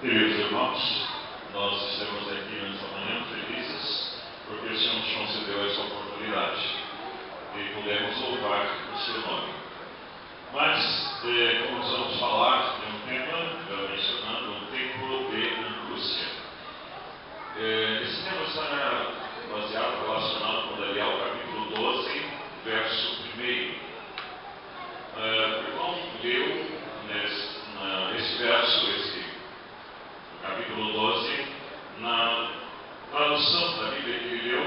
Queridos irmãos, nós estamos aqui nesta manhã felizes porque o Senhor nos concedeu essa oportunidade e podemos louvar o seu nome. Mas, como nós vamos falar de um tema, já mencionando, um tempo de angústia. Esse tema está baseado, relacionado com Daniel, capítulo 12, verso 1. O irmão leu esse verso, capítulo 12, na tradução da Bíblia que ele leu,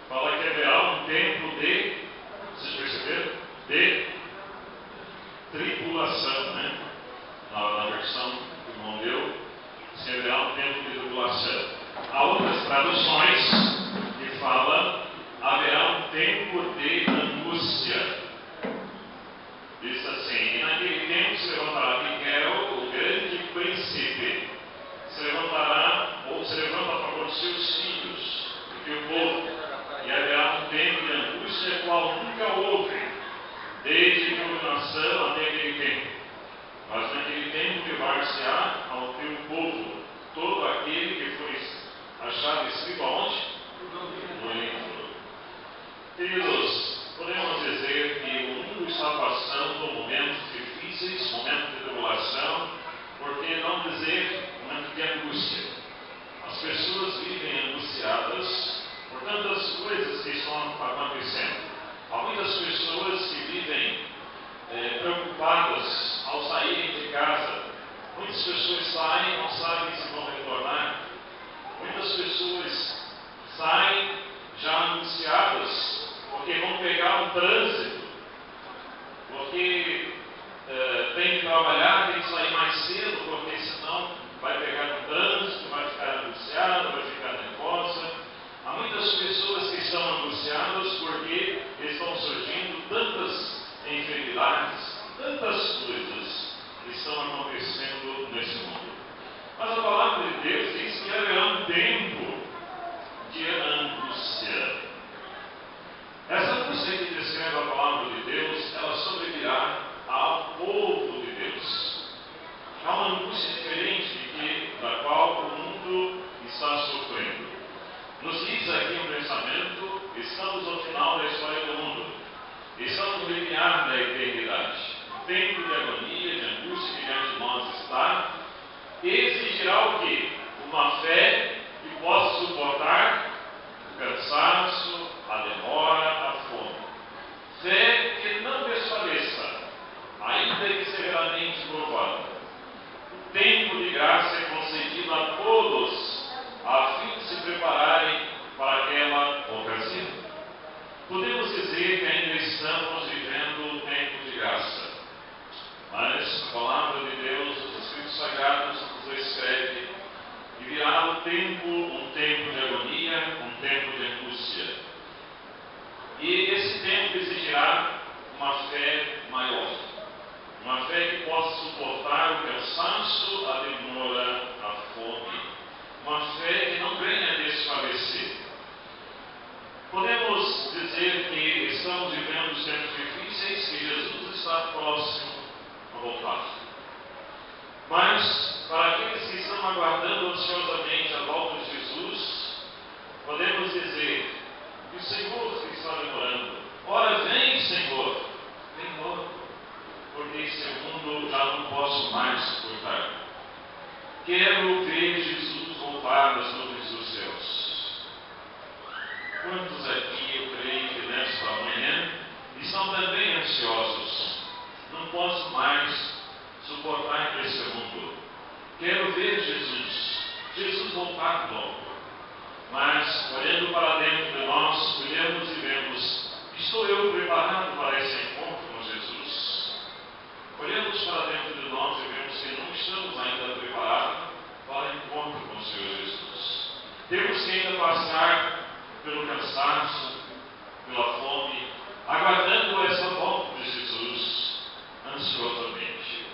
fala que haverá um tempo de, vocês perceberam? De tribulação, né? Na versão que o irmão leu, se haverá um tempo de tribulação. Há outras traduções que falam, haverá um tempo de angústia. Diz assim: e naquele tempo se levantará Miguel, o grande príncipe, se levantará ou se levanta a favor dos seus filhos e do povo, e haverá um tempo de angústia qual nunca houve, desde que houve nação até aquele tempo. Mas naquele tempo levar-se-á ao teu povo todo aquele que foi achado escrito aonde? No livro. Queridos, podemos dizer que o mundo está passando por momentos difíceis, momentos de tribulação, por que não dizer momento de angústia. As pessoas vivem angustiadas por tantas coisas que estão acontecendo. Há muitas pessoas que vivem preocupadas ao saírem de casa. Muitas pessoas saem e não sabem se vão retornar. Muitas pessoas saem já angustiadas porque vão pegar um trânsito, porque tem que trabalhar, tem que sair mais cedo, porque senão vai pegar no trânsito, vai ficar angustiada, vai ficar nervosa. Há muitas pessoas que estão angustiadas porque estão surgindo tantas enfermidades, tantas coisas que estão acontecendo nesse mundo. Mas a palavra de Deus diz que haverá um tempo de angústia. Essa angústia que descreve a palavra de Deus, ela sobrevirá ao povo de Deus. Há uma angústia diferente da qual o mundo está sofrendo. Nos diz aqui um pensamento: estamos no final da história do mundo, estamos no limiar da eternidade. O tempo de agonia, de angústia que diante de nós está, exigirá o quê? Uma fé que possa suportar o cansaço, a demora, a fome. Fé que não desfaleça, ainda que severamente provada. O tempo de graça é concedido a todos, a fim de se prepararem para aquela ocasião. Podemos dizer que ainda estamos vivendo o tempo de graça, mas a palavra de Deus, os Escritos Sagrados, nos descreve que virá um tempo de agonia, um tempo de angústia. E esse tempo exigirá uma fé maior. Uma fé que possa suportar o cansaço, a demora, a fome. Uma fé que não venha a desfalecer. Podemos dizer que estamos vivendo tempos difíceis, que Jesus está próximo a voltar. Mas, para aqueles que estão aguardando ansiosamente a volta de Jesus, podemos dizer que o Senhor está demorando. Ora, vem, Senhor, vem logo, porque esse mundo já não posso mais suportar. Quero ver Jesus voltar das nuvens dos céus. Quantos aqui, eu creio que nesta manhã, estão também ansiosos? Não posso mais suportar esse mundo. Quero ver Jesus voltar logo. Mas, olhando para dentro de nós, olhamos e vemos: estou eu preparado para esse encontro com Jesus? Olhamos para dentro de nós e vemos que não estamos ainda preparados para o encontro com o Senhor Jesus. Temos que ainda passar pelo cansaço, pela fome, aguardando essa volta de Jesus ansiosamente.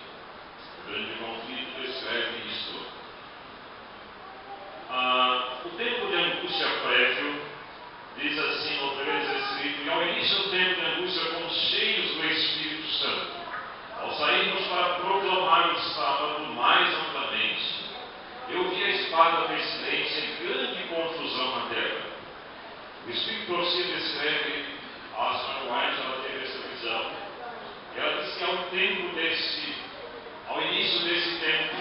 O grande conflito descreve isto. O tempo de angústia prévio diz assim no primeiro escrito: e ao início do tempo de angústia fomos cheios do Espírito Santo, ao sairmos para proclamar o sábado mais amplamente. ao início desse tempo,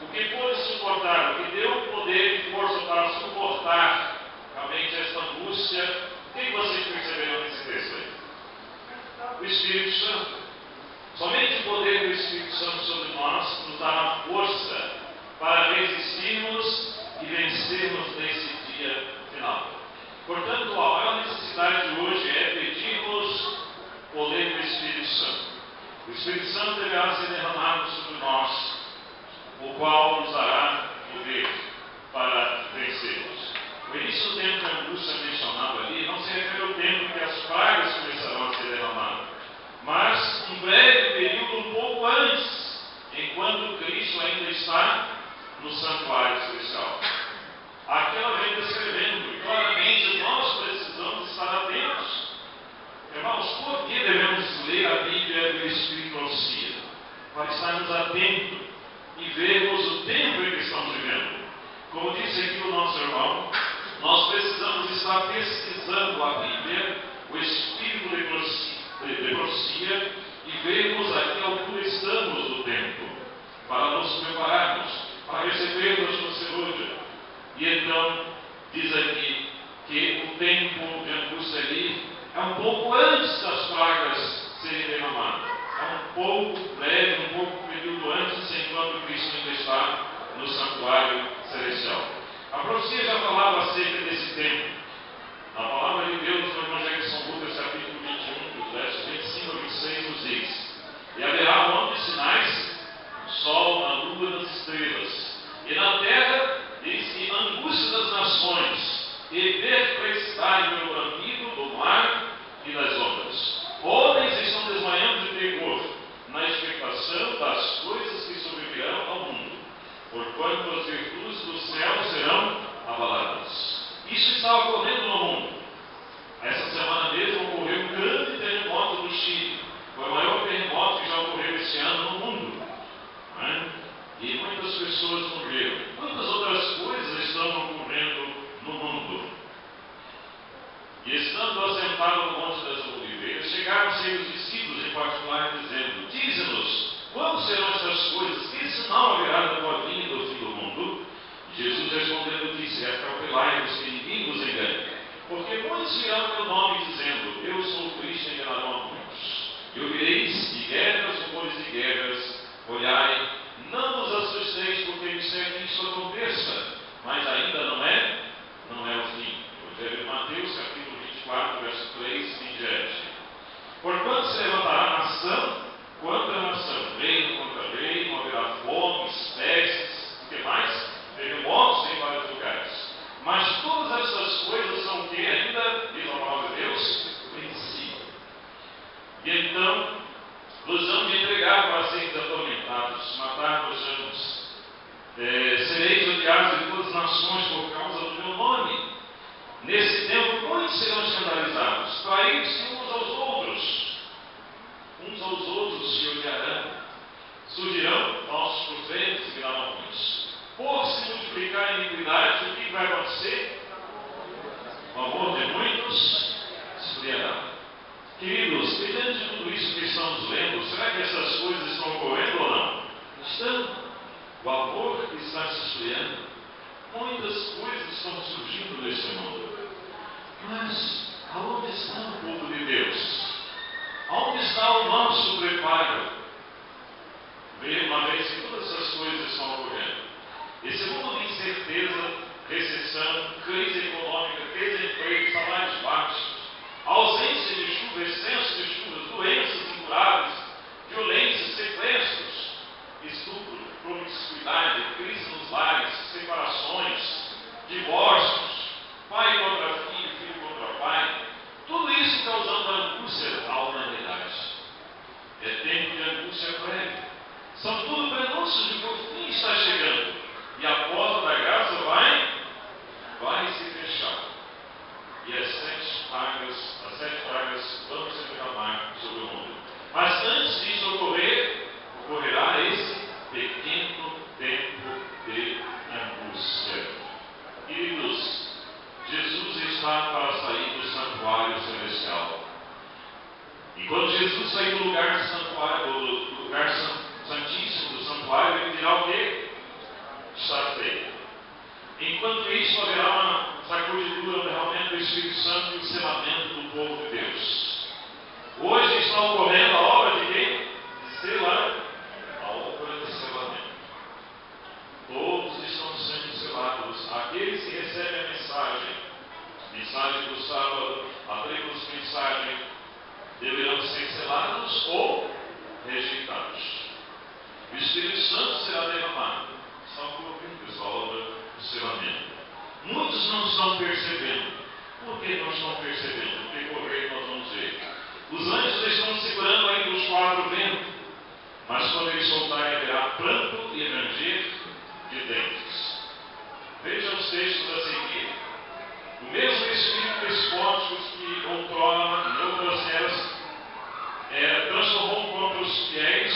o que pôde suportar, o que deu poder e força para suportar realmente esta angústia. O que vocês perceberam nesse texto aí? O Espírito Santo. Somente o poder do Espírito Santo sobre nós nos dará força para resistirmos e vencermos nesse dia final. Portanto, a maior necessidade de hoje é pedirmos o poder do Espírito Santo. O Espírito Santo deverá ser derramado sobre nós, o qual nos dará poder para vencermos. O início do tempo de angústia mencionado ali não se refere ao tempo que as pragas começarão a ser derramadas, mas um breve período um pouco antes, enquanto Cristo ainda está no santuário celestial. Aqui ela vem descrevendo, e claramente nós precisamos estar atentos. Irmãos, por que devemos ler a Bíblia do Espírito auxilia? Para estarmos atentos e vermos o tempo em que estamos vivendo. Como disse aqui o nosso irmão, nós precisamos estar pesquisando a Bíblia, o Espírito de profecia, e vermos a que altura estamos no tempo, para nos prepararmos, para recebermos a saúde. E então, diz aqui que o tempo de angústia ali é um pouco antes das pragas serem derramadas. É um pouco breve, um pouco período antes, enquanto Cristo ainda está no santuário celestial. A profecia já falava acerca desse tempo. A palavra de Deus no Evangelho de São Lucas, capítulo 21, dos versos 25 a 26, nos diz: E haverá um ano de sinais, no sol, na lua, nas estrelas. E na terra, diz que angústia das nações, e perplexidade pelo bramido do mar e das ondas. Homens estão desmaiando de terror, na expectação das coisas que sobrevirão ao mundo, porquanto as virtudes do céu serão abaladas. Isso está ocorrendo no mundo. Essa semana mesmo ocorreu um grande terremoto no Chile. Foi o maior terremoto que já ocorreu esse ano no mundo. Não é? E muitas pessoas morreram. Muitas outras coisas estão ocorrendo no mundo. E estando assentado no Monte das Oliveiras, chegaram-se os discípulos em particular, dizendo: Dize-nos, quando serão estas coisas? Que sinal haverá da tua vinda do fim do mundo? Jesus respondendo disse: Acautelai-vos que ninguém vos engane, porque muitos virão meu nome dizendo: Eu sou o Cristo, e enganarão a muitos. E ouvireis de guerras, rumores de guerras. Olhai, não vos assusteis, porque disser que isso aconteça, mas ainda não é o fim. Evangelho de Mateus, capítulo 24, verso 3 em diante. Porquanto se levantará nação contra nação, reino contra reino, haverá fomes, pestes, o que mais? Terremotos em vários lugares. Mas todas essas coisas são o que ainda, diz a palavra de Deus, princípio. E então, vos hão de entregar para serem atormentados, matar-vos-amos. Sereis odiados de todas as nações por causa do meu nome. Nesse tempo, muitos serão escandalizados, traídos uns aos outros. Uns aos outros se odiarão. Surgirão falsos profetas e virão muitos. Por se multiplicar a iniquidade, o que vai acontecer? O amor de muitos esfriará. Queridos, diante de tudo isso que estamos lendo, será que essas coisas estão ocorrendo ou não? Estão. O amor está se esfriando. Muitas coisas estão surgindo neste mundo. Mas aonde está o povo de Deus? Aonde está o nosso preparo? Veja uma vez que todas essas coisas estão ocorrendo. Esse mundo de incerteza, recessão, crise econômica, desemprego, salários baixos, ausência de chuva, excesso de chuvas, doenças incuráveis, violências, sequestros, estupro, promiscuidade, crise nos lares, separações, divórcios, pai contra filho, filho contra pai, tudo isso causando angústia à humanidade. É tempo de angústia breve. São tudo prenúncios de que o fim está chegando. E a porta da graça vai se fechar. E as sete pragas vão se derramar sobre o mundo. Mas antes disso ocorrerá esse pequeno tempo de angústia. Queridos, Jesus está para sair do santuário celestial. E quando Jesus sair do lugar do santuário santuário, do lugar santíssimo, do santuário, e dirá o quê? Está feito. Enquanto isso, haverá uma sacudidura, um derramamento do Espírito Santo e o selamento do povo de Deus. Hoje está ocorrendo a obra de quem? De selar. A obra de selamento. Todos estão sendo selados. Aqueles que recebem a mensagem do sábado, a triplos mensagem, deverão ser selados ou rejeitados. O Espírito Santo será derramado. Estão ouvindo, pessoal, a obra do selamento. Muitos não estão percebendo. Por que não estão percebendo? Porque correr nós vamos ver. Os anjos estão segurando ainda os 4 ventos, mas quando eles soltarem haverá pranto e ranger de dentes. Vejam os textos a seguir. O mesmo espírito despótico que outrora, em outras eras, transformou contra os fiéis,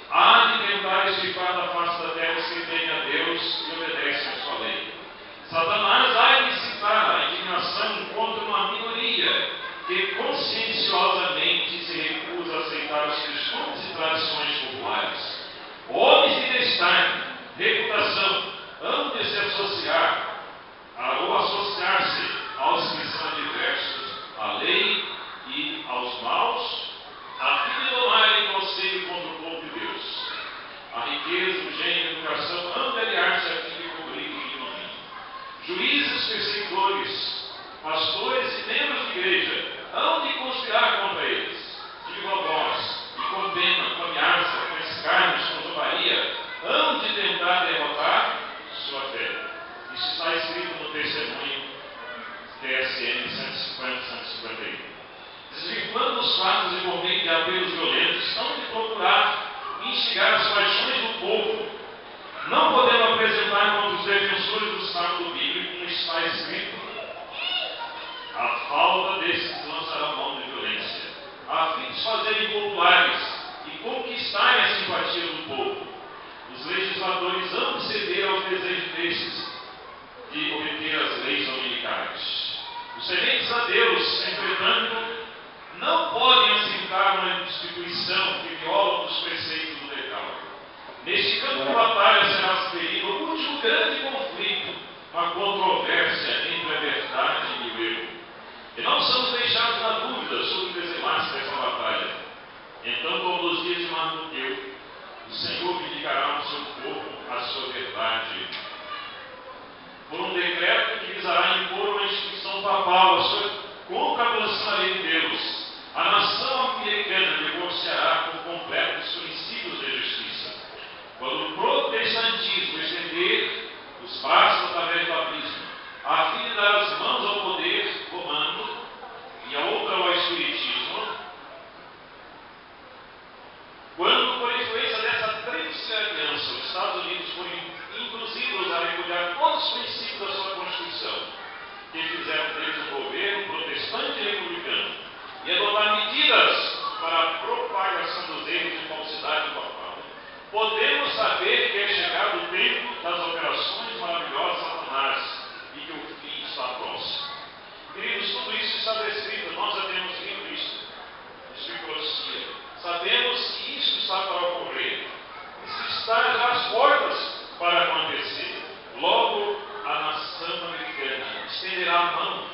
há de tentar extirpar da face da terra os que temem a Deus e obedecem a sua lei. Satanás há de incitar a indignação contra uma minoria que conscienciosamente se recusa a aceitar os costumes e tradições populares. Homens de destaque, reputação, hão de se associar ou associar-se aos que são adversos à lei e aos maus, a fim de tomarem conselho contra o povo de Deus. A riqueza, o gênio e a educação hão de aliar-se a fim de cobrir o ignomínio. Juízes, perseguidores, pastores e membros de igreja hão de conspirar contra eles, de viva voz, e com pena, com ameaça, com escárnios, com zombaria, hão de tentar derrotar sua fé. Isso está escrito no testemunho TSN 150-151. Desvirtuando os fatos e por meio de apelos violentos, hão de procurar instigar as paixões do povo, não podendo apresentar contra os defensores do sábado bíblico, como está escrito: a falta desses lançará mão de violência, a fim de fazerem populares e conquistarem a simpatia do povo. Os legisladores hão de ceder aos desejos desses de obter as leis dominicais. Os tementes a Deus, entretanto, não podem assentar uma instituição que viola os preceitos do decálogo. Neste campo de batalha será expelido o último grande conflito, uma controvérsia entre a verdade e o erro. E não somos deixados na dúvida sobre o desenlace dessa batalha. Então, como nos dias de Mardoqueu, o Senhor vindicará ao seu povo a sua verdade, por um decreto que visará impor uma instituição papal, a sua contraposição à lei de Deus. A nação americana negociará por completo os princípios da justiça. Quando o protestantismo estender os braços através do abismo, a fim de dar as mãos ao poder romano e a outra ao espiritismo, quando, por influência dessa tríplice aliança, os Estados Unidos forem induzidos a repudiar todos os princípios da sua Constituição, que fizeram deles um governo protestante e republicano, e adotar medidas para a propagação dos erros de falsidade papal, podemos saber que é chegado o tempo das operações maravilhosas de Satanás e que o fim está próximo. Queridos, tudo isso está descrito, nós já temos lido isso, profecia. Sabemos que isso está para ocorrer, isso está já às portas para acontecer. Logo, a nação americana estenderá a mão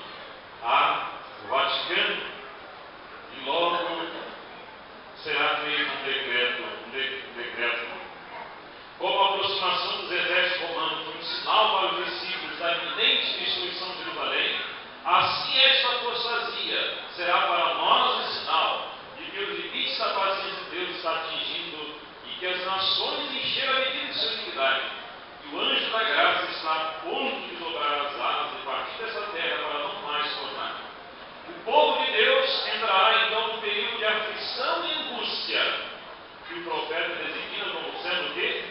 ao Vaticano e logo será feito um decreto. Como a aproximação dos exércitos romanos foi um sinal para os discípulos da iminente destruição de Jerusalém, assim esta apostasia será para nós um sinal de que os limites da paciência de Deus está atingindo e que as nações encheram a medida de sua iniquidade. E o anjo da graça está a ponto de dobrar as asas e partir dessa terra para não mais tornar. O povo de Deus entrará então num período de aflição e angústia, que o profeta designa como sendo o quê?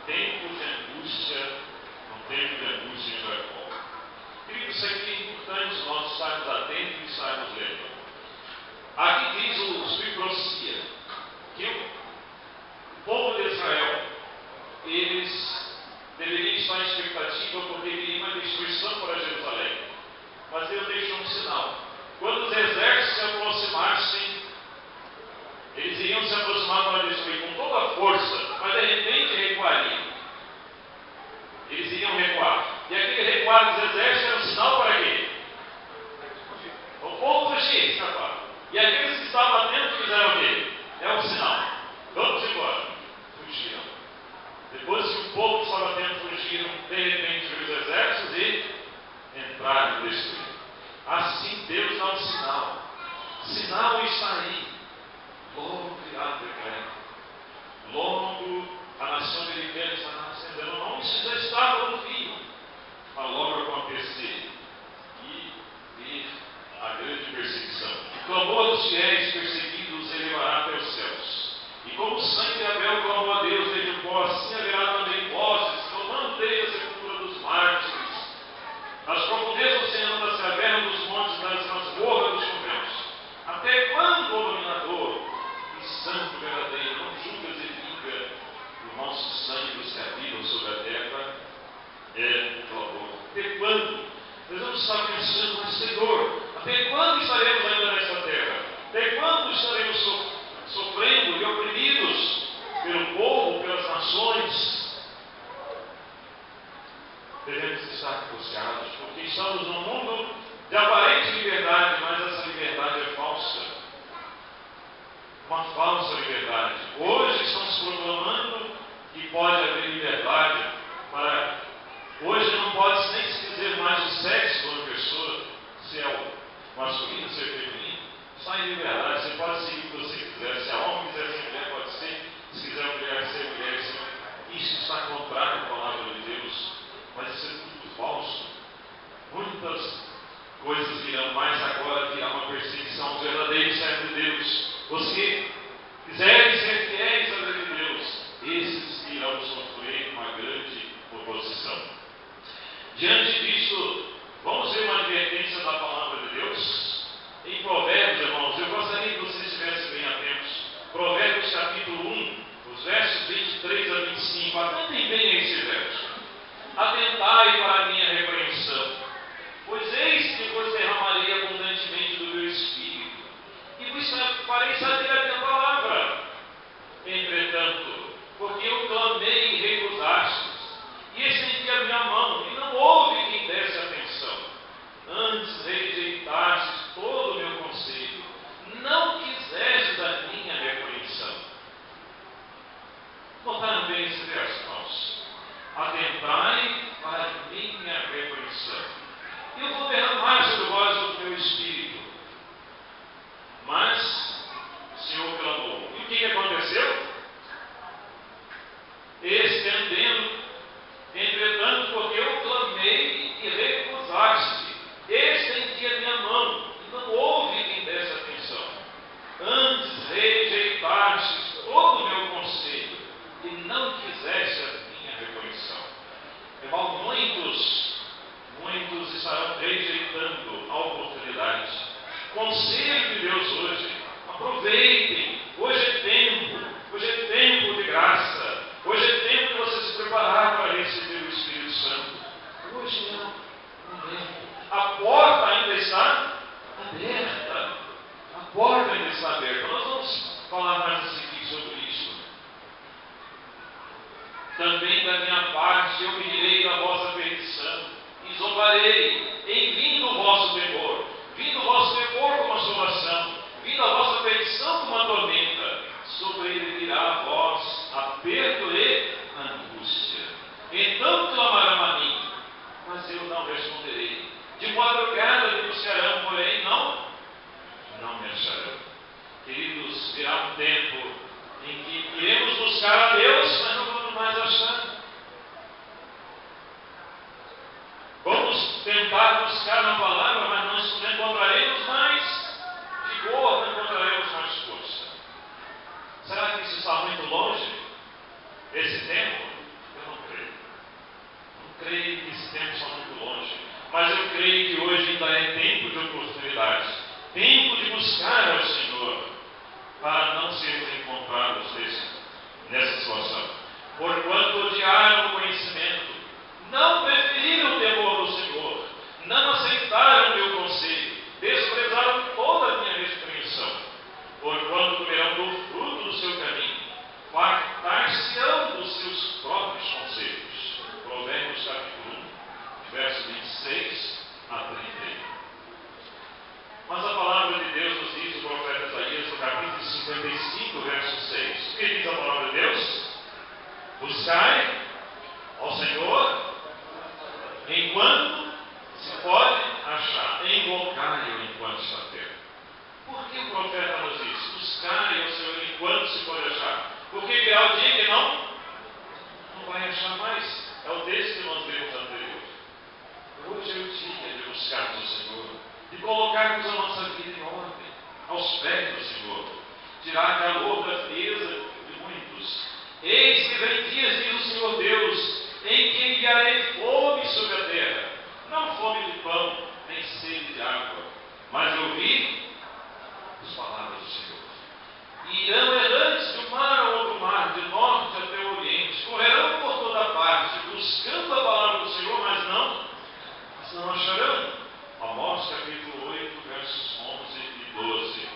Tempo de angústia, um tempo de angústia em Jacó. Queridos, isso aqui é importante nós estarmos atentos e estarmos lendo. Aqui diz o Espírito profecia que o povo de Israel, eles deveriam estar em expectativa porque viria uma destruição para Jerusalém. Mas Deus deixou um sinal. Quando os exércitos se aproximassem, eles E aqueles que estavam atentos fizeram o quê? É um sinal. Vamos embora. Fugiram. Depois que o povo que estava atento fugiram, de repente veio os exércitos e entraram e destruíram. Assim Deus dá um sinal. Sinal está aí. Logo virá o decreto. Logo a nação americana está nascendo. Não, isso já estava no fim. Mas logo acontecer. E vir a grande perseguição. O clamor dos fiéis perseguidos elevará até os céus. E como o sangue de Abel clamou a Deus desde o pó, assim haverá também vozes, clamando desde a sepultura dos mártires, nas profundezas do oceano, das cavernas dos montes, das masmorras dos conventos. Até quando, o dominador e santo verdadeiro, não julgas e vinga o nosso sangue dos que habitam sobre a terra? É o clamor. Até quando? Nós vamos estar pensando no Senhor. Até quando estaremos ainda nessa terra? Até quando estaremos sofrendo e oprimidos pelo povo, pelas nações? Devemos estar angustiados, porque estamos num mundo de aparente liberdade, mas essa liberdade é falsa. Uma falsa liberdade. Hoje estamos proclamando que pode haver liberdade para... Hoje não pode nem se dizer mais o sexo de uma pessoa, se é o masculino, se é o feminino. Está em liberdade, você pode seguir o que você quiser. Se a homem quiser ser mulher, pode ser. Se quiser mulher, ser mulher. Isso está contrário à palavra de Deus. Mas isso é tudo falso. Muitas coisas virão, mas agora virá uma perseguição aos verdadeiros servos de Deus. Os que quiserem ser fiéis à lei de Deus, esses irão sofrer uma grande oposição. Diante disso, vamos ver uma advertência da palavra de Deus. Em Provérbios, irmãos, eu gostaria que vocês estivessem bem atentos. Provérbios capítulo 1, os versos 23 a 25. Atentem bem a esse verso. Atentai para a minha repreensão, pois eis que vos derramarei abundantemente do meu espírito, e vos farei saber a minha palavra. Entretanto, porque eu clamei e recusastes, e estendi a minha mão, e não houve quem desse atenção. Antes rejeitastes todo o meu conselho, não quisestes a minha repreensão. Notaram bem esse verso, irmãos? Atentai para a minha repreensão. Eu vou derramar sobre vós o meu espírito. Mas o Senhor clamou. E o que aconteceu? Estendendo. Entretanto, porque eu clamei e recusaste, estendi a minha mão, e não houve quem desse atenção. Antes rejeitastes todo o meu conselho, e não quiseste a minha repreensão. Irmão, muitos estarão rejeitando a oportunidade. Conselho de Deus hoje, aproveitem. Hoje é tempo de graça. Hoje é tempo de você se preparar para receber o Espírito Santo. Hoje é um tempo. A porta ainda está aberta. A porta ainda está aberta. Nós vamos falar mais a seguir sobre isso. Também da minha parte eu me direi da vossa perdição e zombarei em vindo o vosso temor. Vindo o vosso temor como assolação, vindo a vossa perdição como uma tormenta. Sobrevirá a vós aperto e angústia. Então clamarão a mim, mas eu não responderei. De madrugada me buscarão, porém não me acharão. Queridos, virá um tempo em que iremos buscar a Deus, mas não vamos mais achar. Vamos tentar buscar na palavra, mas não encontraremos mais vigor, não encontraremos mais força. Será que isso está muito longe? Esse tempo? Eu não creio. Não creio que esse tempo está muito longe. Mas eu creio que hoje ainda é tempo de oportunidade. Tempo de buscar ao Senhor para não sermos encontrados nessa situação. 55, verso 6. O que diz a palavra de Deus? Buscai ao Senhor enquanto se pode achar, invocai-o enquanto está perto. Por que o profeta nos diz? Buscai ao Senhor enquanto se pode achar. Porque virá o dia que não vai achar mais. É o texto que nós lemos anterior. Hoje é o dia de buscarmos o Senhor, de colocarmos a nossa vida em ordem, aos pés do Senhor, tirar calor da frieza de muitos. Eis que vem dias, diz o Senhor Deus, em que enviarei fome sobre a terra, não fome de pão, nem sede de água, mas eu ouvi as palavras do Senhor. E irão errantes de um mar ao outro mar, de norte até o oriente, correrão por toda parte, buscando a palavra do Senhor, mas não acharão. Amós capítulo 8, versos 11 e 12.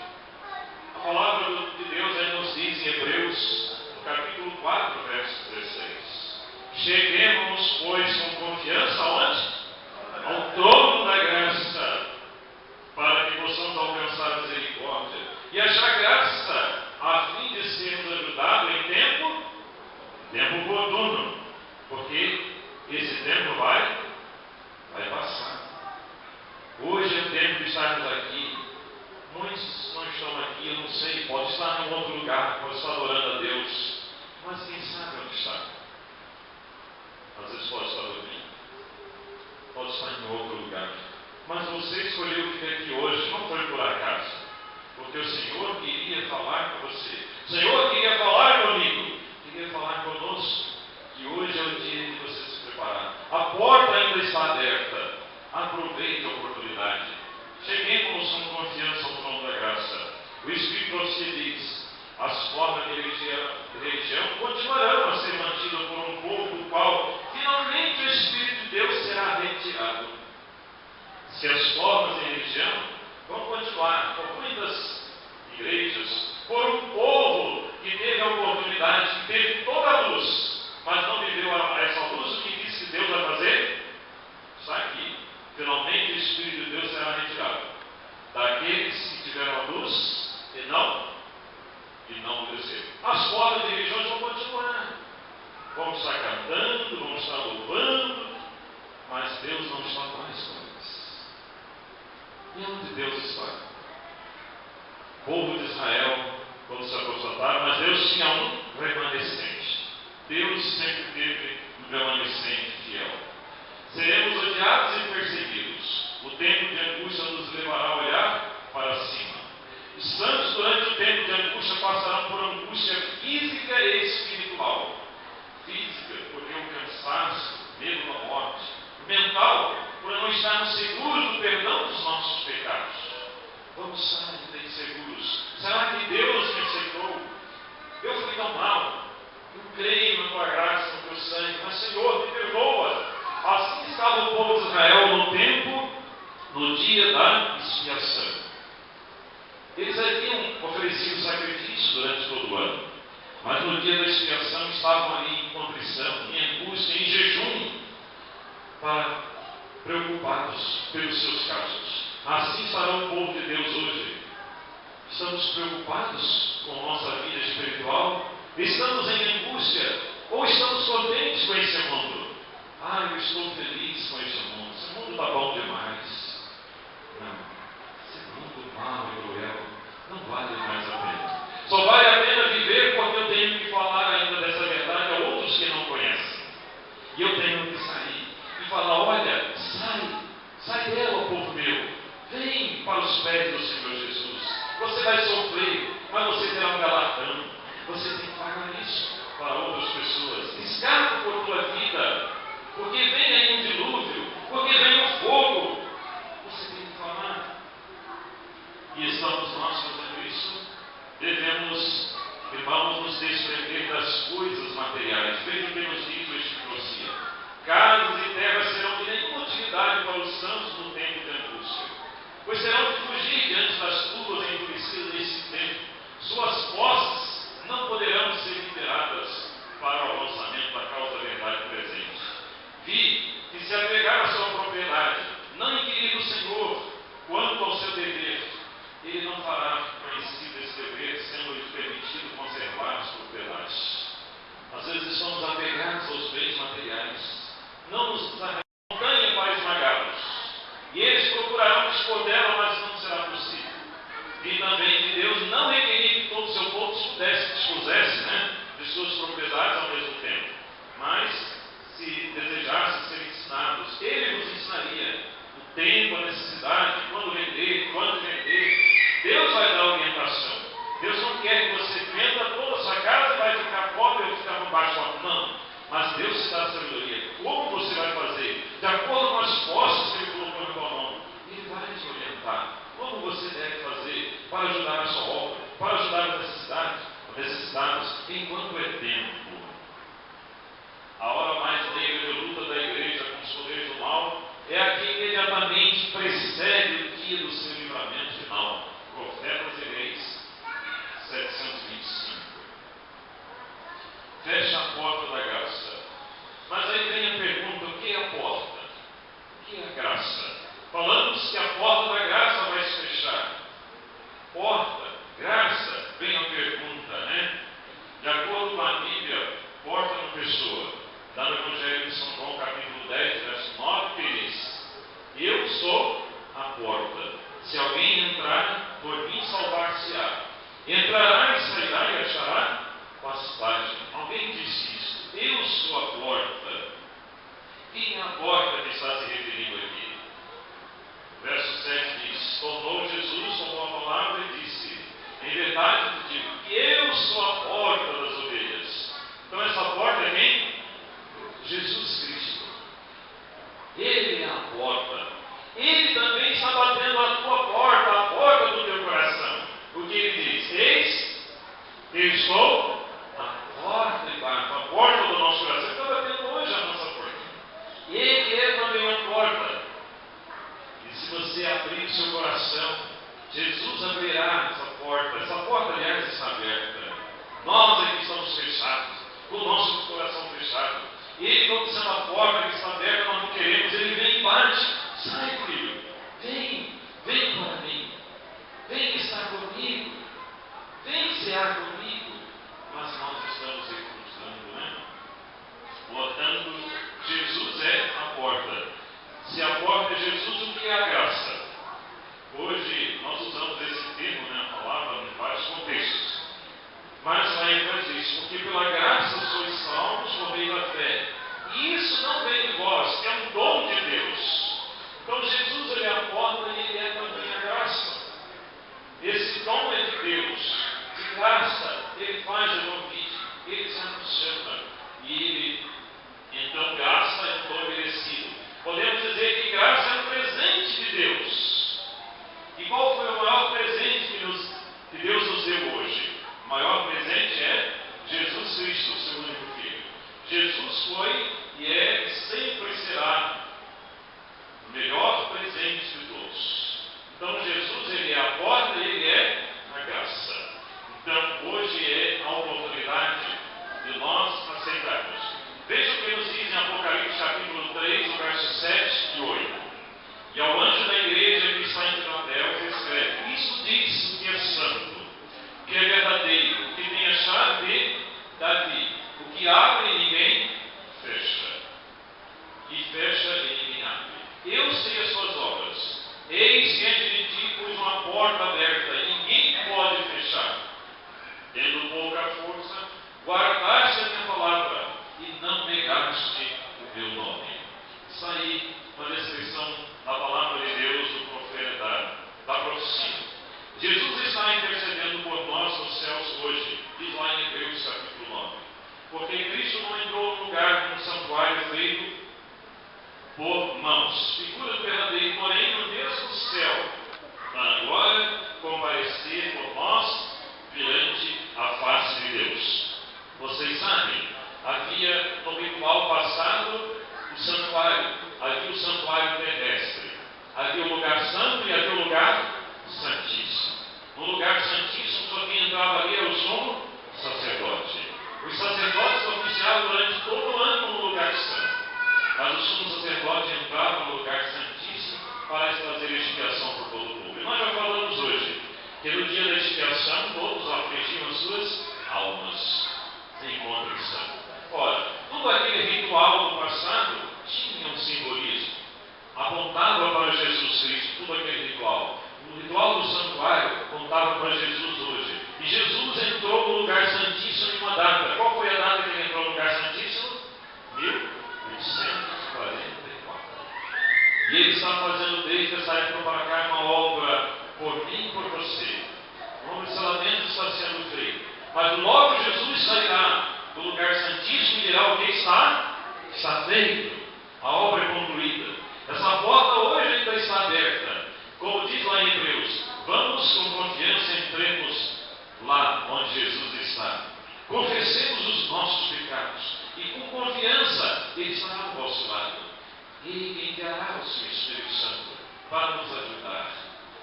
A palavra de Deus aí nos diz em Hebreus, no capítulo 4, verso 16. Cheguemos, pois, com confiança aonde? Ao trono da graça, para que possamos alcançar a misericórdia e achar graça, a fim de sermos ajudados em tempo oportuno, porque esse tempo vai passar. Hoje é o tempo de estarmos aqui. Muitos não estão aqui, eu não sei, pode estar em outro lugar, pode estar adorando a Deus, mas quem sabe onde está? Às vezes pode estar dormindo, pode estar em outro lugar, mas você escolheu vir aqui hoje, não foi por acaso, porque o Senhor queria falar com você, o Senhor queria falar comigo, queria falar conosco, que hoje é o dia de você se preparar. A porta ainda está aberta, aproveite a oportunidade, cheguemos com confiança ao trono da graça. O Espírito Profecia diz: as formas de religião continuarão a ser mantidas por um povo do qual finalmente o Espírito de Deus será retirado. Se as formas de religião vão continuar por muitas igrejas, por um povo que teve a oportunidade, que teve toda a luz, mas não viveu essa luz, o que diz que Deus vai fazer? Está aqui. Finalmente o Espírito de Deus será retirado daqueles que tiveram a luz e não obedeceram. As formas de religiões vão continuar. Vamos estar cantando, vamos estar louvando, mas Deus não está mais com eles. E onde Deus está? O povo de Israel, quando se aposentaram, mas Deus tinha um remanescente. Deus sempre teve um remanescente fiel. Seremos odiados e perseguidos. O tempo de angústia nos levará a olhar para cima. Os santos, durante o tempo de angústia, passarão por angústia física e espiritual. Física, porque o cansaço, medo da morte. Mental, por não estarmos seguros do perdão dos nossos pecados. Vamos estar ainda inseguros. Será que Deus me aceitou? Eu fui tão mal. Eu creio na tua graça, no teu sangue, mas Senhor, me perdoa. Assim estava o povo de Israel no dia da expiação. Eles haviam oferecido sacrifício durante todo o ano, mas no dia da expiação estavam ali em contrição, em angústia, em jejum, preocupados pelos seus casos. Assim estará o povo de Deus hoje. Estamos preocupados com a nossa vida espiritual? Estamos em angústia? Ou estamos contentes com esse mundo? Eu estou feliz com esse mundo. Esse mundo está bom demais. Não. Esse mundo mau e cruel não vale mais a pena. Só vale a pena viver porque eu tenho que falar ainda dessa verdade a outros que não conhecem. E eu tenho que sair e falar: olha, sai dela, povo meu. Vem para os pés do Senhor Jesus. Você vai sofrer, mas você terá um galardão. Você tem que falar isso para outras pessoas. Escapa por tua vida, porque vem aí um dilúvio, porque vem um fogo. Você tem que falar. E estamos nós fazendo isso. Devemos, irmãos, nos desprender das coisas materiais. Veja o que nos diz o Espírito Profecia: casas e terras serão de nenhuma utilidade para os santos no tempo de angústia, pois terão de fugir diante das turvas endurecidas desse tempo. Suas posses não poderão ser liberadas para o avançamento da causa da verdade presente. Vi que se apegar à sua propriedade, não inquirir do Senhor quanto ao seu dever, ele não fará conhecido esse dever, sendo suas propriedades ao mesmo tempo. Mas, se desejassem ser ensinados, Ele nos ensinaria o tempo, a necessidade, quando vender, quando vender. Deus vai dar orientação. Deus não quer que você venda toda a sua casa e vai ficar pobre ou ficar no baixo. Não. Mas Deus te dá a sabedoria. Como você vai fazer? De acordo com as posses que Ele colocou na tua mão. Ele vai te orientar. Como você deve fazer para ajudar a sua obra, para ajudar os necessitados, enquanto é tempo. A hora mais negra de luta da igreja com os poderes do mal é a que imediatamente precede o dia do seu livramento final. Profetas e Reis 725. Fecha a porta da graça. Mas aí vem a pergunta: o que é a porta? O que é a graça? Falamos que a porta da graça vai se fechar. Porta, graça, vem a pergunta, né? De acordo com a Bíblia, porta é uma pessoa. Lá no Evangelho de São João, capítulo 10, verso 9, que diz: eu sou a porta. Se alguém entrar, por mim salvar-se-á. Entrará e sairá e achará pastagem. Alguém disse isso. Eu sou a porta. Quem é a porta que está se referindo aqui? Verso 7 diz: tornou Jesus, tomou a palavra e disse: em verdade te digo que eu sou a porta das ovelhas. Então essa porta é quem? Jesus Cristo. Ele é a porta. Ele também está batendo a tua porta, a porta do teu coração. O que ele diz? Eis, eu estou a porta e bato. A porta do nosso coração. Ele está batendo hoje a nossa porta. Ele é também a porta. E se você abrir o seu coração, Jesus abrirá essa porta. Essa porta, aliás, está aberta. Nós aqui estamos fechados, com o nosso coração fechado. Ele, como sendo a porta que está aberta, nós não queremos. Ele vem e bate. Sai, filho. Vem para mim. Vem estar comigo. Vem cear comigo. Mas nós estamos recusando, né? Portanto, Jesus é a porta. Se a porta é Jesus, o que é a graça? Hoje nós usamos esse termo, né, a palavra, em vários contextos. Mas lá ele faz isso, porque pela graça sois salvos por meio da fé. E isso não vem de vós, é um dom de Deus. Então Jesus, ele é a porta e ele é também a graça. Esse dom é de Deus. De graça, ele faz o convite, ele já nos chama. E ele, então, graça é um dom merecido. Podemos dizer que graça é um presente de Deus. E qual foi o maior presente que Deus nos deu hoje? O maior presente é Jesus Cristo, o seu único Filho. Jesus foi e é e sempre será o melhor presente de todos. Então Jesus, ele é a porta e ele é a graça. Então hoje é a oportunidade de nós aceitarmos. Veja o que nos diz em Apocalipse capítulo 3, versos 7 e 8. E ao anjo da igreja que está em Filadélfia escreve: isto diz o que é santo, que é verdadeiro, que tem a chave de Davi, o que abre e ninguém fecha, e fecha e ninguém abre. Eu sei as suas obras. Eis que entre ti pus uma porta aberta e ninguém pode fechar. Tendo pouca força, guardaste a minha palavra e não negaste o meu nome. Isso aí, uma descrição da palavra de Deus, do profeta, da profecia. Jesus está intercedendo por nós nos céus hoje, diz lá em Hebreus capítulo 9. Porque Cristo não entrou no lugar de um santuário feito por mãos, figura do verdadeiro, porém no mesmo céu, para agora comparecer por nós perante a face de Deus. Vocês sabem, havia no ritual passado o santuário, havia o santuário terrestre, havia o lugar santo e havia o lugar santíssimo. No lugar santíssimo, só quem entrava ali era o sumo sacerdote. Os sacerdotes oficiavam durante todo o ano no lugar santo, mas o sumo sacerdote entrava no lugar santíssimo para fazer expiação por todo o povo. E nós já falamos hoje que no dia da expiação todos afligiam as suas almas em contrição. Ora, tudo aquele ritual do passado tinha um simbolismo, apontava para Jesus Cristo, tudo aquele ritual. O ritual do santuário apontava para Jesus hoje. E Jesus entrou no lugar santíssimo em uma data. Qual foi a está fazendo desde essa época para cá uma obra por mim e por você. O nome de selamento está sendo feito. Mas logo Jesus sairá do lugar santíssimo e dirá o que está feito. A obra é concluída. Essa porta hoje ainda está aberta. Como diz lá em Hebreus, vamos com confiança, entremos lá onde Jesus está. Confessemos os nossos pecados e com confiança Ele estará ao vosso lado. Ele enviará o seu Espírito Santo para nos ajudar,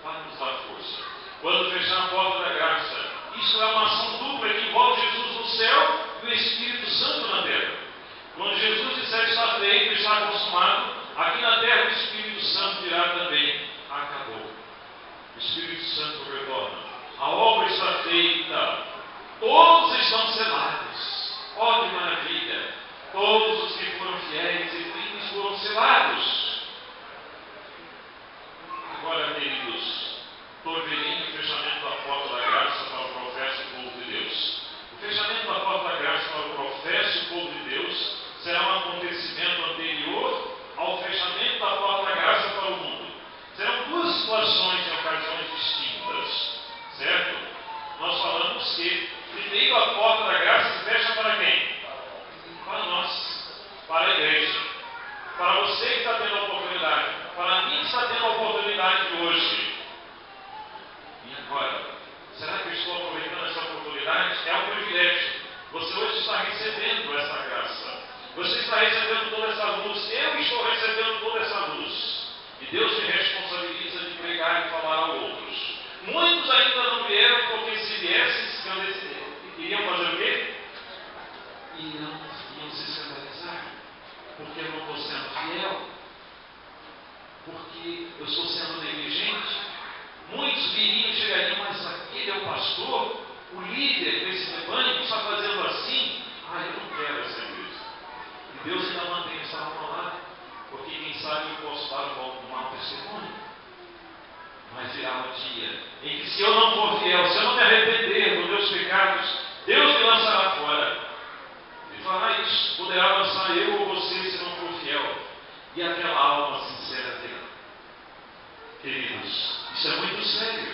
para nos dar força. Quando fechar a porta da graça, isso é uma ação dupla que envolve Jesus no céu e o Espírito Santo na terra. Quando Jesus disser está feito, está consumado, aqui na terra o Espírito Santo dirá também, acabou. O Espírito Santo retorna. A obra está feita. Todos estão selados. Oh, que maravilha! Todos os que foram fiéis e firmes foram selados. Agora, queridos, torvelinho e fechamento da porta da graça para o professo e povo de Deus. O fechamento da porta da graça para o professo e povo de Deus será um acontecimento anterior ao fechamento da porta da graça para o mundo. Serão duas situações em ocasiões distintas, certo? Nós falamos que primeiro a porta da graça se fecha para quem? Para nós, para a igreja, para você que está tendo a oportunidade, para mim que está tendo a oportunidade de hoje. E agora, será que eu estou aproveitando essa oportunidade? É um privilégio. Você hoje está recebendo essa graça. Você está recebendo toda essa luz. Eu estou recebendo toda essa luz. E Deus me responsabiliza de pregar e falar a outros. Muitos ainda não vieram porque se viessem, iriam fazer o quê? Iam se escandalizar. Porque eu não estou sendo fiel. Porque eu estou sendo negligente. Muitos viriam e chegariam, mas aquele é o pastor, o líder desse rebanho, que está fazendo assim. Eu não quero essa igreja. E Deus ainda mantém essa alma lá, porque quem sabe eu posso dar um mau testemunho. Mas virá um dia em que, se eu não for fiel, se eu não me arrepender dos meus pecados, Deus me lançará fora. Ele fará isso, poderá lançar eu ou você se não for fiel. E aquela alma sincera dele. Queridos, isso é muito sério.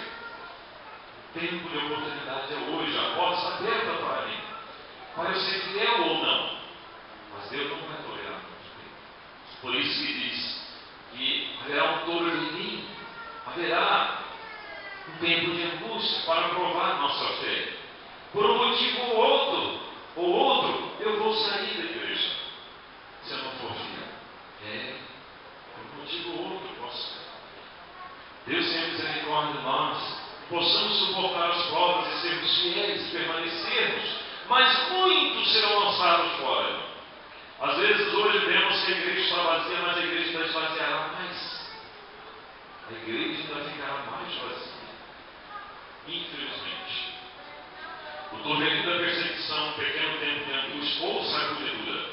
O tempo de oportunidade é hoje, a porta está aberta para mim. Para eu ser fiel ou não. Mas Deus não vai tolerar muito tempo. Por isso que diz que haverá um torvelinho, haverá um tempo de angústia para provar nossa fé. Por um motivo ou outro, eu vou sair da igreja. Se eu não for fiel. Por um motivo ou outro, eu posso sair. Deus tenha misericórdia de nós, possamos suportar as provas e sermos fiéis e permanecermos, mas muitos serão lançados fora. Às vezes hoje vemos que a igreja está vazia, mas a igreja ainda esvaziará mais. A igreja ainda ficará mais vazia. Infelizmente. O tormento da perseguição, um pequeno tempo de angústia ou sacudidura.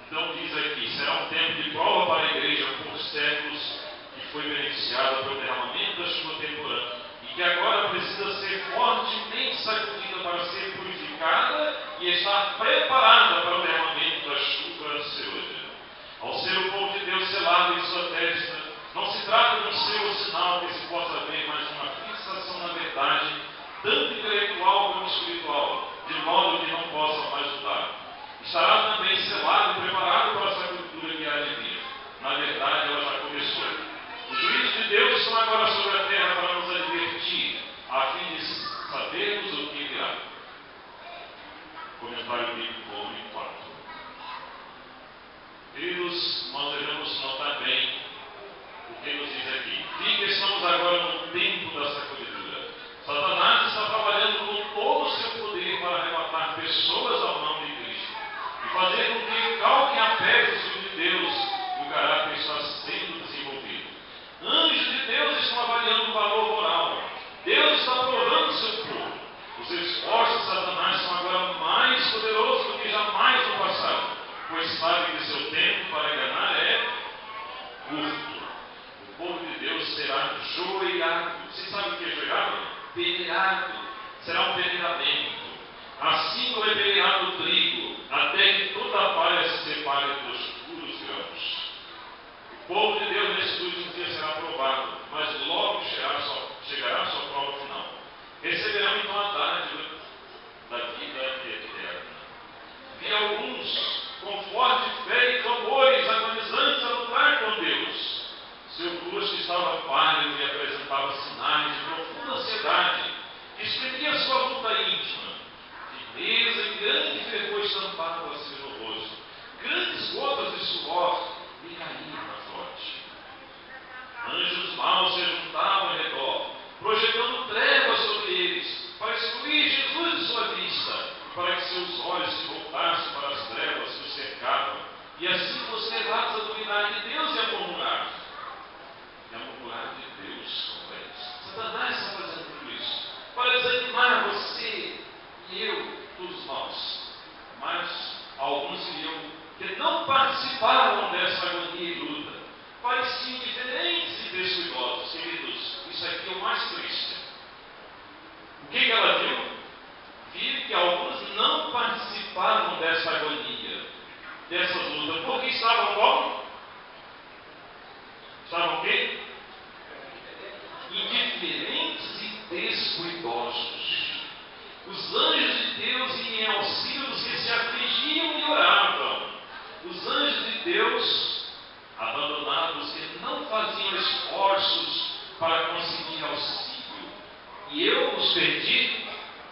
Então diz aqui, será um tempo de prova para a igreja por séculos, que foi beneficiada pelo derramamento da chuva temporânea, e que agora precisa ser fortemente sacudida para ser purificada e estar preparada para o derramamento da chuva serôdia. Ao ser o povo de Deus selado em sua testa, não se trata de um selo sinal que se possa ver, mas de uma fixação na verdade, tanto intelectual como espiritual, de modo que não possa mais mudar. Estará também selado e preparado para a sacudidura que há de vir. Na verdade, ela já começou. Os juízos de Deus estão agora sobre a terra para nos advertir, a fim de sabermos o que virá. Comentário bíblico, volume 4. Queridos, nós devemos notar bem o que nos diz aqui. Vi que estamos agora no tempo da sacudidura. Satanás está trabalhando com todo o seu poder para arrebatar pessoas ao nome de Cristo e fazer com que calquem a pés o Filho de Deus e o caráter está sendo desenvolvido. Anjos de Deus estão avaliando o valor moral. Deus está provando o seu povo. Os esforços de Satanás são agora mais poderosos do que jamais no passado, pois sabe que seu tempo para enganar é curto. O povo de Deus será joelhado. Você sabe o que é joelhado? Peneirado. pastores iam em auxílio dos que se afligiam e oravam. Os anjos de Deus, abandonados, que não faziam esforços para conseguir auxílio. E eu os perdi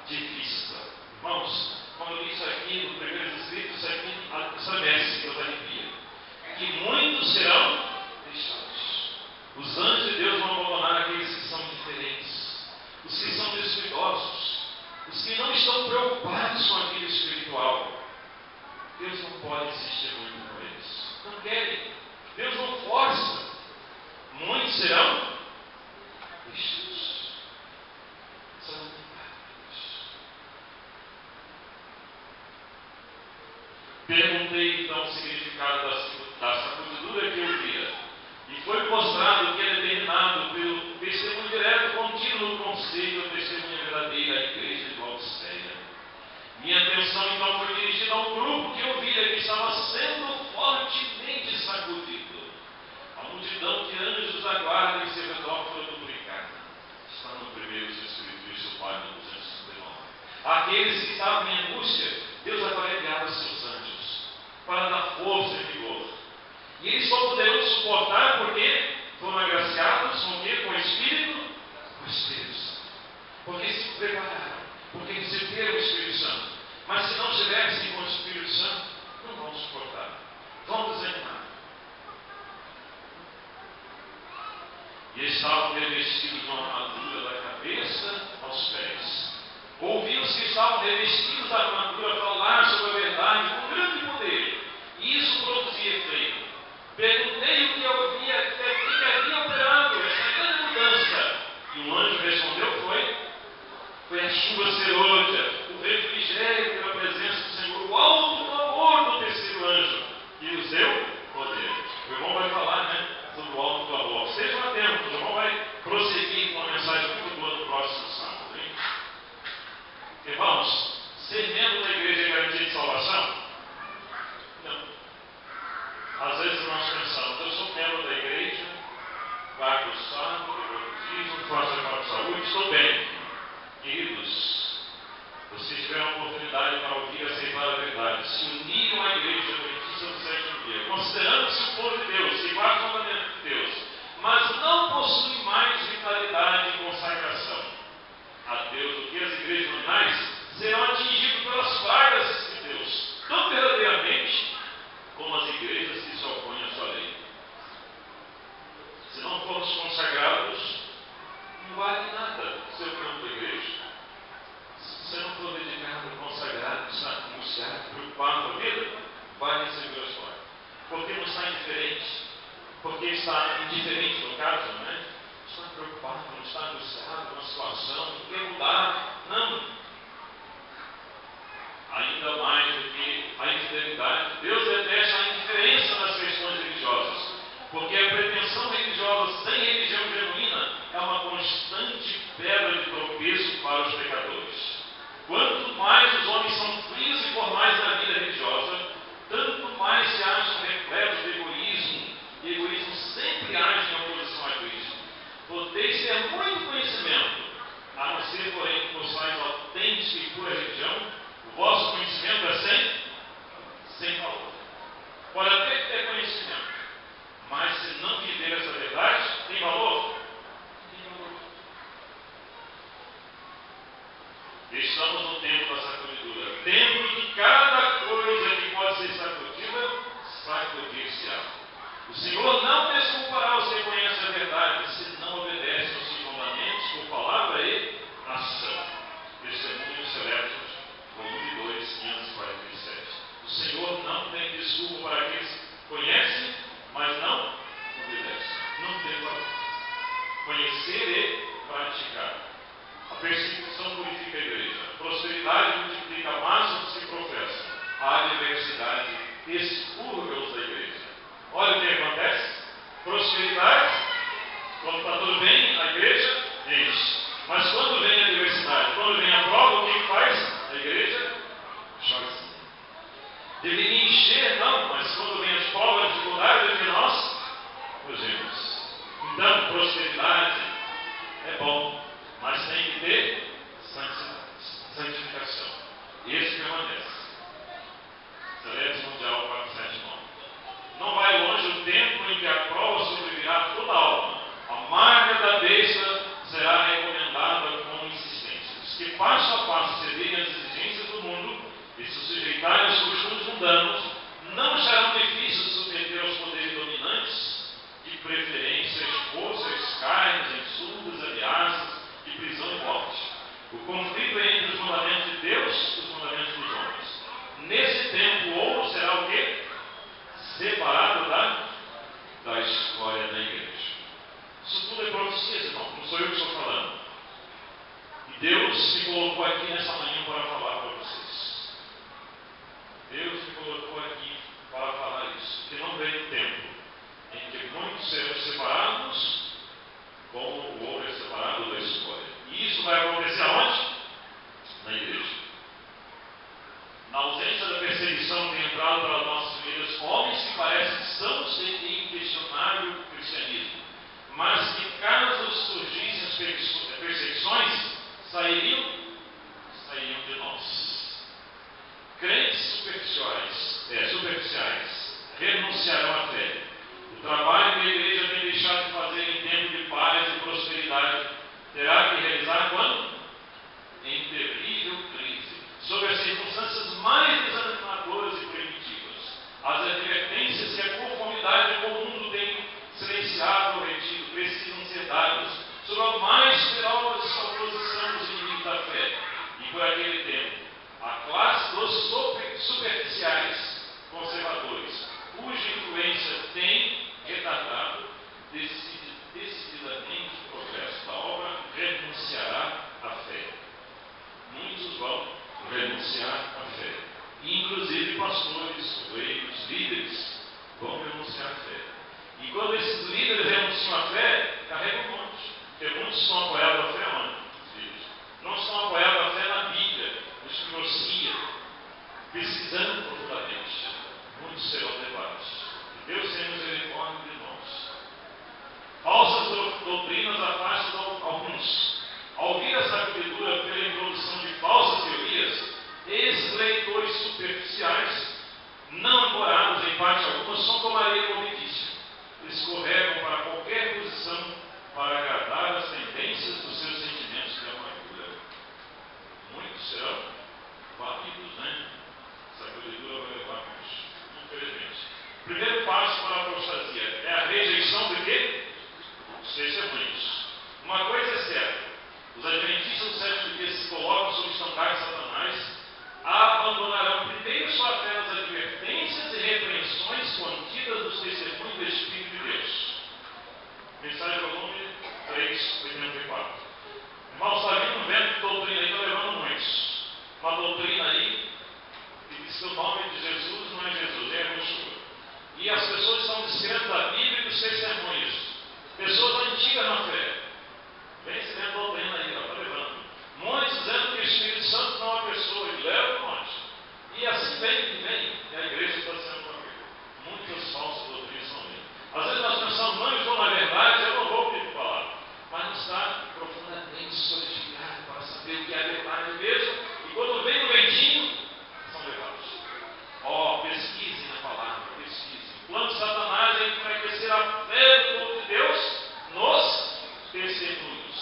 de vista. Irmãos, como eu disse aqui no primeiro escrito, isso aqui estremece, que eu arrepia. Que muitos serão deixados. Os anjos de Deus vão abandonar aqueles que são indiferentes, os que são descuidosos, os que não estão preocupados com a vida espiritual. Deus não pode insistir muito com eles. Não querem. Deus não força. Muitos serão deixados. São impactados. Perguntei então o significado da sacudidura que eu via. E foi mostrado que é determinado pelo testemunho direto contínuo do conselho, testemunha verdadeira, a igreja de Laodiceia. Minha atenção então foi dirigida ao grupo que eu via que estava sendo fortemente sacudido. A multidão de anjos aguarda em seu redor foi duplicada. Está no primeiro escrito, isso, página 259. Aqueles que estavam em angústia, Deus aparelhava seus anjos para dar força e vigor. E eles só poderão suportar porque foram agraciados com o quê? Com o Espírito? Com o Espírito Santo. Porque se prepararam, porque receberam o Espírito Santo. Mas se não estivessem com o Espírito Santo, não vão suportar. Vão desanimar. E estavam revestidos de uma armadura da cabeça aos pés. Ouvi os que estavam revestidos da armadura falar sobre a verdade com grande poder. E isso produzia efeito. Perguntei o que eu via, o que havia operado essa grande mudança. E um anjo respondeu, foi a chuva serôdia, o refrigério pela presença do Senhor, o alto clamor do terceiro anjo, que lhes deu poder. O irmão vai falar, sobre o alto clamor. Estejam atentos, o irmão vai prosseguir com uma mensagem muito boa no próximo sábado. Hein? Irmãos, ser membro da igreja é garantia de salvação? Não. Às vezes nós pensamos, eu sou membro da igreja, pago o sábado, eu dízimo, faço a própria saúde, estou bem. Queridos, vocês tiveram a oportunidade para ouvir e aceitar a verdade, se uniram à igreja adventista do sétimo dia, considerando-se o povo de Deus, e guardam o mandamento de Deus, mas não possuem mais vitalidade e consagração a Deus do que as igrejas nominais, serão atingidos pelas pragas de Deus, tão verdadeiramente como as igrejas que se opõem à sua lei. Se não formos consagrados, não vale nada ser membro da igreja. Se você não for dedicado, consagrado, está angustiado, preocupado com a vida, vai receber a história. Porque não está indiferente, porque está indiferente no caso, está preocupado, não está angustiado com a situação, não quer mudar, não. Ainda mais do que a infidelidade, Deus detesta a indiferença nas questões religiosas, porque a pretensão religiosa sem religião genuína é uma constante pedra de tropeço para os pecadores. Quanto mais os homens são frios e formais na vida religiosa, tanto mais se acham repletos de egoísmo, e egoísmo sempre age em oposição a Cristo. Podeis ter muito conhecimento, a não ser, porém, que possais autêntica e pura religião. O vosso conhecimento é sem valor. Pode até ter conhecimento, mas se não viver essa verdade, tem valor? Tem valor. Estamos no tempo da sacudidura, tempo em que cada coisa que pode ser sacudida, sacudir-se-á. O Senhor não desculpará os que conhecem a verdade, se não obedecem aos seus mandamentos por palavra e ação. Testemunhos Seletos, volume 2, 547. O Senhor não tem desculpa para aqueles que conhecem, mas não obedecem. Não tem valor. Conhecer e praticar. A perseguição purifica a igreja. A prosperidade multiplica a massa dos que professam. A adversidade expurga-os da igreja. Olha o que acontece. Prosperidade, quando está tudo bem, a igreja enche. Mas quando vem a adversidade, quando vem a prova, o que faz? A igreja joga-se. Deveria encher, não, mas quando vem as provas, as dificuldades, que nós fugimos. Então, prosperidade é bom, mas tem que ter santificação. Esse fácil cederem às exigências do mundo e se sujeitarem aos costumes mundanos, não acharão difícil submeter aos poderes dominantes, de preferência às forças, carnes, insultos, ameaças e prisão e morte. O conflito é entre os mandamentos de Deus e os mandamentos dos homens. Nesse tempo, o ouro será o quê? Separado da história da igreja. Isso tudo é profecia, irmão. Não sou eu que estou falando. E Deus me colocou aqui nessa manhã para falar para vocês. Deus me colocou aqui para falar isso. Que não vem o tempo em que muitos serão separados, como o ouro é separado da história. E isso vai acontecer aonde? Na igreja. Na ausência da perseguição tem entrado para as nossas vidas homens que parecem sãos em inquestionável cristianismo, mas que caso surgissem as perseguições, sairiam de nós. Crentes superficiais renunciarão à fé. O trabalho que a igreja tem deixado de fazer em tempo de paz e prosperidade terá que realizar quando? Em terrível crise, sob as circunstâncias mais desanimadoras e primitivas. As advertências que a conformidade com o mundo tem silenciado ou retido precisam ser dadas sob a mais feroz oposição dos inimigos da fé. E por aquele tempo, a classe dos superficiais conservadores, cuja influência tem retardado decididamente o progresso da obra, renunciará à fé. Muitos vão renunciar à fé. Inclusive pastores, leigos, líderes vão renunciar à fé. E quando esses líderes renunciam à fé, carregam um monte. Porque muitos estão apoiados à fé onde? Filhos. Não estão apoiados à fé na Bíblia, na escrossia, pesquisando profundamente. Muitos serão levados. Deus tenha misericórdia de nós. Falsas doutrinas afastam alguns. Ao ouvir a sacudidura pela introdução de falsas teorias, esses leitores superficiais, não ancorados em parte alguma, são como areia movediça. Escorregam para qualquer posição para agradar as tendências dos seus sentimentos de amargura. Muitos serão varridos, né? Sacudidura vai levar muitos, infelizmente. O primeiro passo para a apostasia é a rejeição de quê? Dos testemunhos. Uma coisa é certa: os adventistas do sétimo dia se colocam sob estandarte de Satanás, abandonarão primeiro sua fé nas advertências e repreensões contidas nos testemunhos do Espírito de Deus. Mensagem volume 3:84. Irmãos, está vindo um vento de doutrina aí, está levando muitos. Uma doutrina aí que diz que o nome de Jesus não é Jesus, é Yeshua. E as pessoas estão descrendo da Bíblia e dos testemunhos. Pessoas antigas na fé. Vem se vendo doutrina aí, está levando. Muitos dizendo que o Espírito Santo não é uma pessoa, ele leva um monte. E assim vem, e a igreja está sendo convertida. Muitas falsas doutrinas são aí. Às vezes nós pensamos, não estou na verdade, eu não vou pedir falar. Mas não está profundamente solidificado para saber o que é a verdade mesmo. E quando vem o ventinho, são levados. Pesquisem a palavra, pesquisem. O plano de Satanás é enfraquecer a fé do povo de Deus nos testemunhos.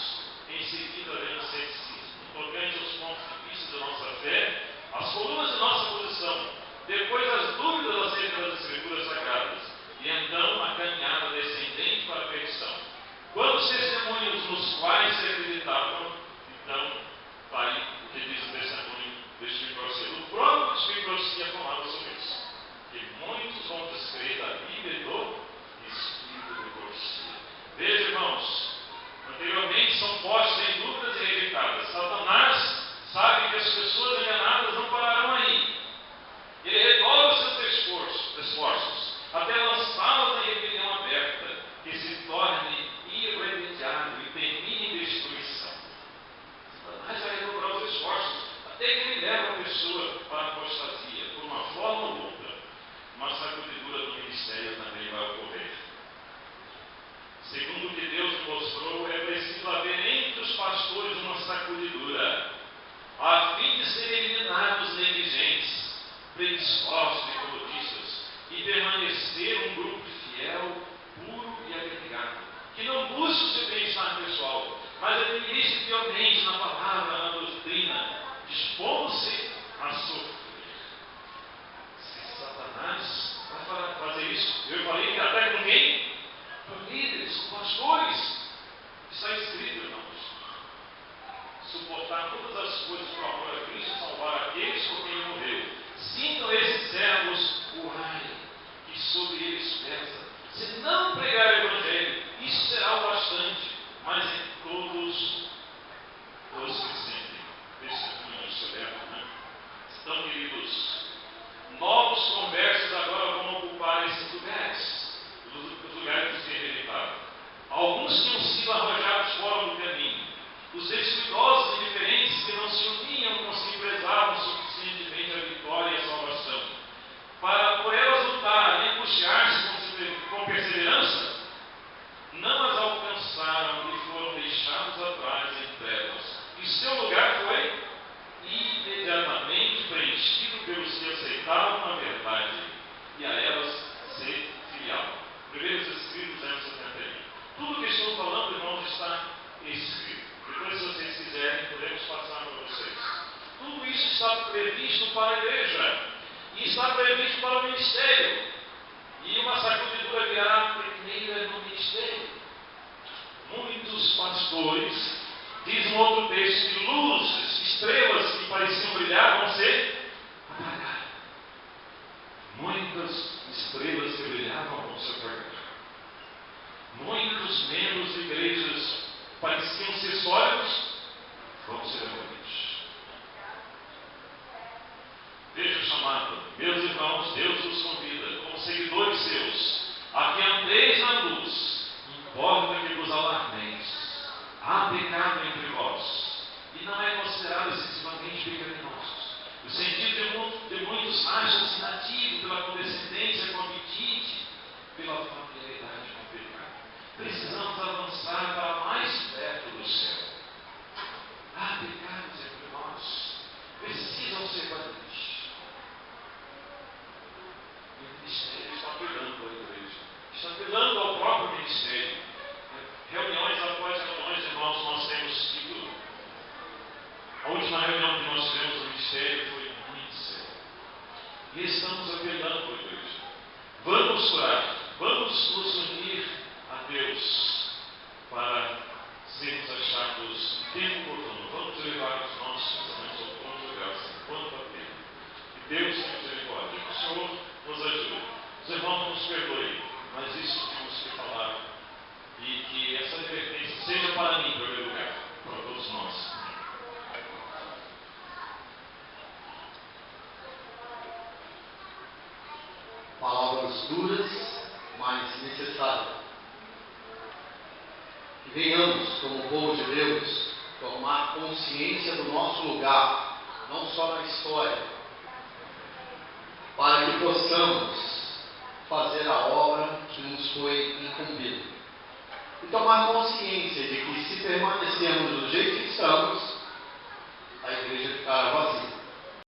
Em seguida vem o ceticismo, tocante aos pontos de vista da nossa fé, as colunas de nossa posição, depois as dúvidas acerca das Escrituras Sagradas, e então a caminhada descendente para a perdição. Quando os testemunhos nos quais se acreditavam, então, está aí o que diz o testemunho do Espírito Profecia. O próprio Espírito Profecia falava sobre isso, que muitos vão descrer da Bíblia e do Espírito de Profecia. Veja, irmãos, anteriormente são postas em dúvidas e rejeitadas. Satanás sabe que as pessoas enganadas não pararão aí. Ele redobra os seus esforços até lançá-las em rebelião aberta, que se torne irremediável e termine em destruição. Satanás vai redobrar os esforços até que ele leve a pessoa para a apostasia, por uma forma ou outra. Uma sacudidura do ministério também vai ocorrer. Segundo o que Deus mostrou, é preciso haver entre os pastores uma sacudidura, a fim de serem eliminados negligentes, predispostos e comodistas, e permanecer um grupo fiel, puro e agregado, que não busca o seu bem-estar pessoal, mas administre fielmente na palavra, na doutrina, expondo-se a sofrer. Se Satanás vai fazer isso, eu falei que até com quem? Com líderes, com pastores. Está escrito, irmãos. Suportar todas as coisas por amor a Cristo, salvar aqueles por quem ele morreu. Sintam esses servos o ai que sobre eles pesa. Se não pregar o Evangelho, isso será o bastante, mas em todos os que sentem testemunho do seu verbo, né? Então, queridos, novos conversos agora vão ocupar esses lugares, os lugares de ser rejeitado. Alguns tinham sido arrojados fora do caminho. Os descuidosos e indiferentes que não se uniam, não se prezavam suficientemente a vitória e a salvação. Para por elas lutar e angustiar-se com perseverança, não as alcançaram e foram deixados atrás em trevas. E seu lugar foi imediatamente preenchido pelos que aceitavam a verdade e a elas se filiavam. Primeiros Escritos, 71. Tudo que estou falando, irmãos, está escrito. Depois, se vocês quiserem, podemos passar para vocês. Tudo isso está previsto para a igreja e está previsto para o ministério. E uma sacudidura virá primeira no ministério. Muitos pastores, diz um outro texto, que luzes, estrelas que pareciam brilhar vão ser apagadas. Muitas estrelas que brilhavam vão se apagar. Muitos membros de igrejas pareciam ser sólidos, vão ser abolidos. Veja o chamado. Meus irmãos, Deus os convida, como seguidores seus, a que andeis na luz, importa que vos alarmeis. Há pecado entre vós, e não é considerado excessivamente pecaminoso. O sentido de muitos acha-se nativo pela condescendência com o apetite, pela familiaridade com o pecado. Precisamos avançar para mais perto do céu. Há pecados entre nós, precisam ser banidos. E o ministério está apelando à igreja, está apelando ao próprio ministério. Reuniões após reuniões, irmãos, nós temos tido. A última reunião que nós tivemos no ministério foi muito séria. E estamos apelando à igreja. Vamos orar, vamos nos unir a Deus para sermos achados em tempo oportuno. Vamos levar os nossos pensamentos ao ponto de graça, enquanto a tempo. Que Deus tenha misericórdia, que o Senhor nos ajude. Os irmãos nos perdoem, mas isso temos que falar. E que essa advertência seja para mim, em primeiro lugar, para todos nós. Palavras duras, mas necessárias. Que venhamos, como povo de Deus, tomar consciência do nosso lugar, não só na história, para que possamos fazer a obra que nos foi incumbida. E tomar consciência de que, se permanecermos do jeito que estamos, a igreja ficará vazia.